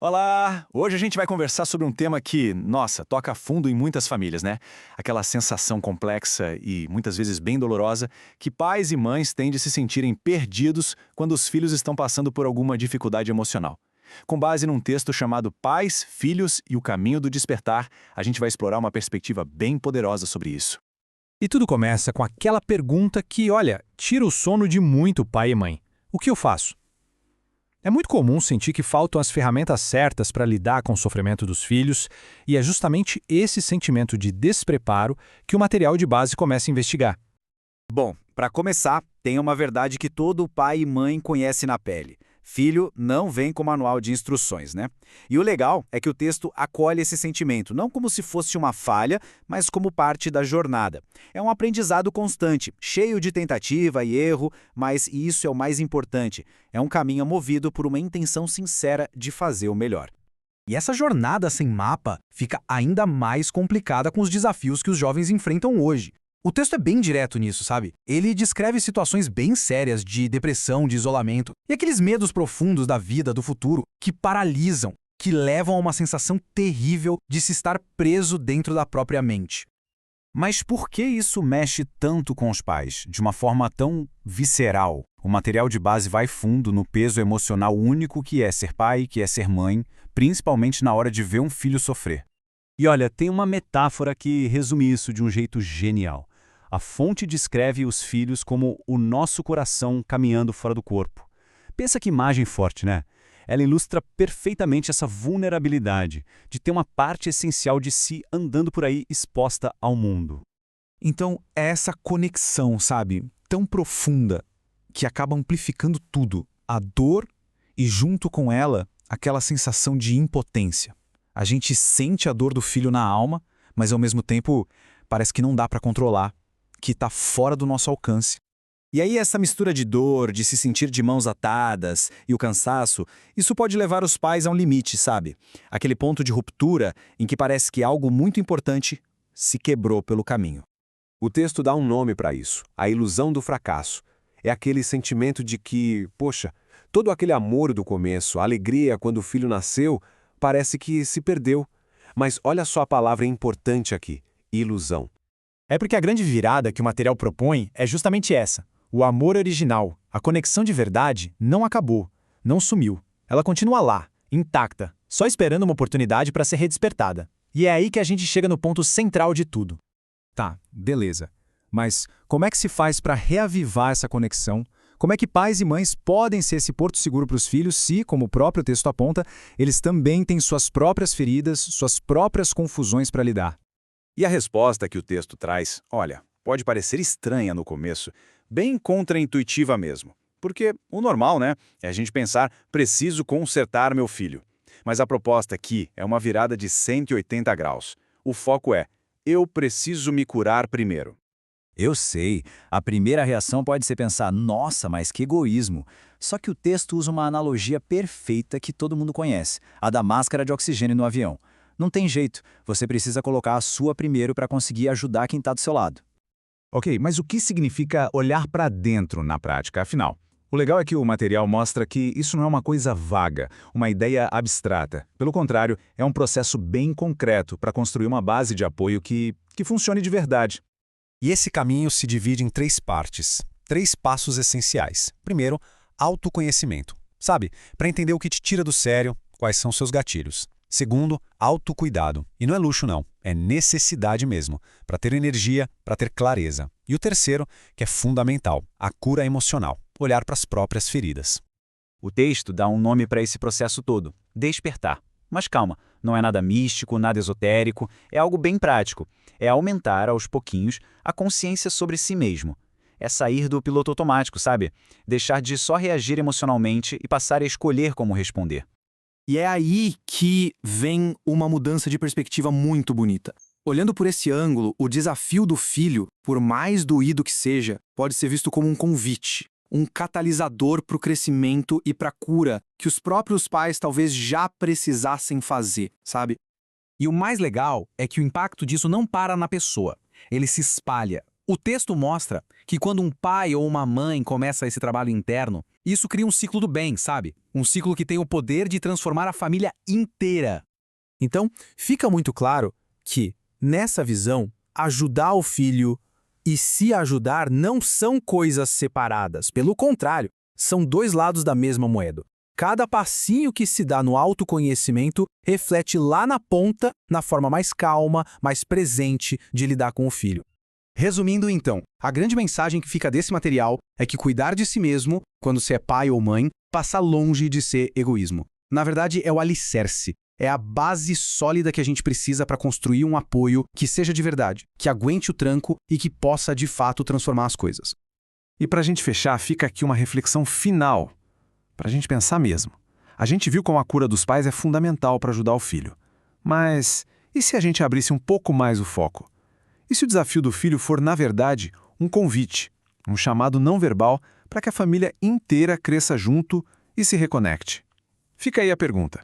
Olá! Hoje a gente vai conversar sobre um tema que, nossa, toca fundo em muitas famílias, né? Aquela sensação complexa e muitas vezes bem dolorosa que pais e mães têm de se sentirem perdidos quando os filhos estão passando por alguma dificuldade emocional. Com base num texto chamado Pais, Filhos e o Caminho do Despertar, a gente vai explorar uma perspectiva bem poderosa sobre isso. E tudo começa com aquela pergunta que, olha, tira o sono de muito pai e mãe. O que eu faço? É muito comum sentir que faltam as ferramentas certas para lidar com o sofrimento dos filhos, e é justamente esse sentimento de despreparo que o material de base começa a investigar. Bom, para começar, tem uma verdade que todo pai e mãe conhece na pele. Filho não vem com manual de instruções, né? E o legal é que o texto acolhe esse sentimento, não como se fosse uma falha, mas como parte da jornada. É um aprendizado constante, cheio de tentativa e erro, mas e isso é o mais importante, é um caminho movido por uma intenção sincera de fazer o melhor. E essa jornada sem mapa fica ainda mais complicada com os desafios que os jovens enfrentam hoje. O texto é bem direto nisso, sabe? Ele descreve situações bem sérias de depressão, de isolamento e aqueles medos profundos da vida, do futuro, que paralisam, que levam a uma sensação terrível de se estar preso dentro da própria mente. Mas por que isso mexe tanto com os pais, de uma forma tão visceral? O material de base vai fundo no peso emocional único que é ser pai, que é ser mãe, principalmente na hora de ver um filho sofrer. E olha, tem uma metáfora que resume isso de um jeito genial. A fonte descreve os filhos como o nosso coração caminhando fora do corpo. Pensa que imagem forte, né? Ela ilustra perfeitamente essa vulnerabilidade de ter uma parte essencial de si andando por aí exposta ao mundo. Então, é essa conexão, sabe? Tão profunda, que acaba amplificando tudo. A dor e, junto com ela, aquela sensação de impotência. A gente sente a dor do filho na alma, mas ao mesmo tempo parece que não dá para controlar, que está fora do nosso alcance. E aí essa mistura de dor, de se sentir de mãos atadas e o cansaço, isso pode levar os pais a um limite, sabe? Aquele ponto de ruptura em que parece que algo muito importante se quebrou pelo caminho. O texto dá um nome para isso, a ilusão do fracasso. É aquele sentimento de que, poxa, todo aquele amor do começo, a alegria quando o filho nasceu, parece que se perdeu. Mas olha só a palavra importante aqui, ilusão. É porque a grande virada que o material propõe é justamente essa. O amor original, a conexão de verdade, não acabou, não sumiu. Ela continua lá, intacta, só esperando uma oportunidade para ser redespertada. E é aí que a gente chega no ponto central de tudo. Tá, beleza. Mas como é que se faz para reavivar essa conexão? Como é que pais e mães podem ser esse porto seguro para os filhos se, como o próprio texto aponta, eles também têm suas próprias feridas, suas próprias confusões para lidar? E a resposta que o texto traz, olha, pode parecer estranha no começo, bem contraintuitiva mesmo. Porque o normal, né, é a gente pensar, preciso consertar meu filho. Mas a proposta aqui é uma virada de 180 graus. O foco é, eu preciso me curar primeiro. Eu sei, a primeira reação pode ser pensar, nossa, mas que egoísmo. Só que o texto usa uma analogia perfeita que todo mundo conhece, a da máscara de oxigênio no avião. Não tem jeito, você precisa colocar a sua primeiro para conseguir ajudar quem está do seu lado. Ok, mas o que significa olhar para dentro na prática, afinal? O legal é que o material mostra que isso não é uma coisa vaga, uma ideia abstrata. Pelo contrário, é um processo bem concreto para construir uma base de apoio que funcione de verdade. E esse caminho se divide em 3 partes, 3 passos essenciais. Primeiro, autoconhecimento. Sabe, para entender o que te tira do sério, quais são seus gatilhos. Segundo, autocuidado. E não é luxo não, é necessidade mesmo, para ter energia, para ter clareza. E o terceiro, que é fundamental, a cura emocional, olhar para as próprias feridas. O texto dá um nome para esse processo todo, despertar. Mas calma, não é nada místico, nada esotérico, é algo bem prático. É aumentar, aos pouquinhos, a consciência sobre si mesmo. É sair do piloto automático, sabe? Deixar de só reagir emocionalmente e passar a escolher como responder. E é aí que vem uma mudança de perspectiva muito bonita. Olhando por esse ângulo, o desafio do filho, por mais doído que seja, pode ser visto como um convite, um catalisador para o crescimento e para a cura que os próprios pais talvez já precisassem fazer, sabe? E o mais legal é que o impacto disso não para na pessoa. Ele se espalha. O texto mostra que quando um pai ou uma mãe começa esse trabalho interno, isso cria um ciclo do bem, sabe? Um ciclo que tem o poder de transformar a família inteira. Então, fica muito claro que, nessa visão, ajudar o filho e se ajudar não são coisas separadas. Pelo contrário, são dois lados da mesma moeda. Cada passinho que se dá no autoconhecimento reflete lá na ponta, na forma mais calma, mais presente de lidar com o filho. Resumindo, então, a grande mensagem que fica desse material é que cuidar de si mesmo, quando se é pai ou mãe, passa longe de ser egoísmo. Na verdade, é o alicerce. É a base sólida que a gente precisa para construir um apoio que seja de verdade, que aguente o tranco e que possa, de fato, transformar as coisas. E para a gente fechar, fica aqui uma reflexão final, para a gente pensar mesmo. A gente viu como a cura dos pais é fundamental para ajudar o filho. Mas e se a gente abrisse um pouco mais o foco? E se o desafio do filho for, na verdade, um convite, um chamado não verbal para que a família inteira cresça junto e se reconecte? Fica aí a pergunta.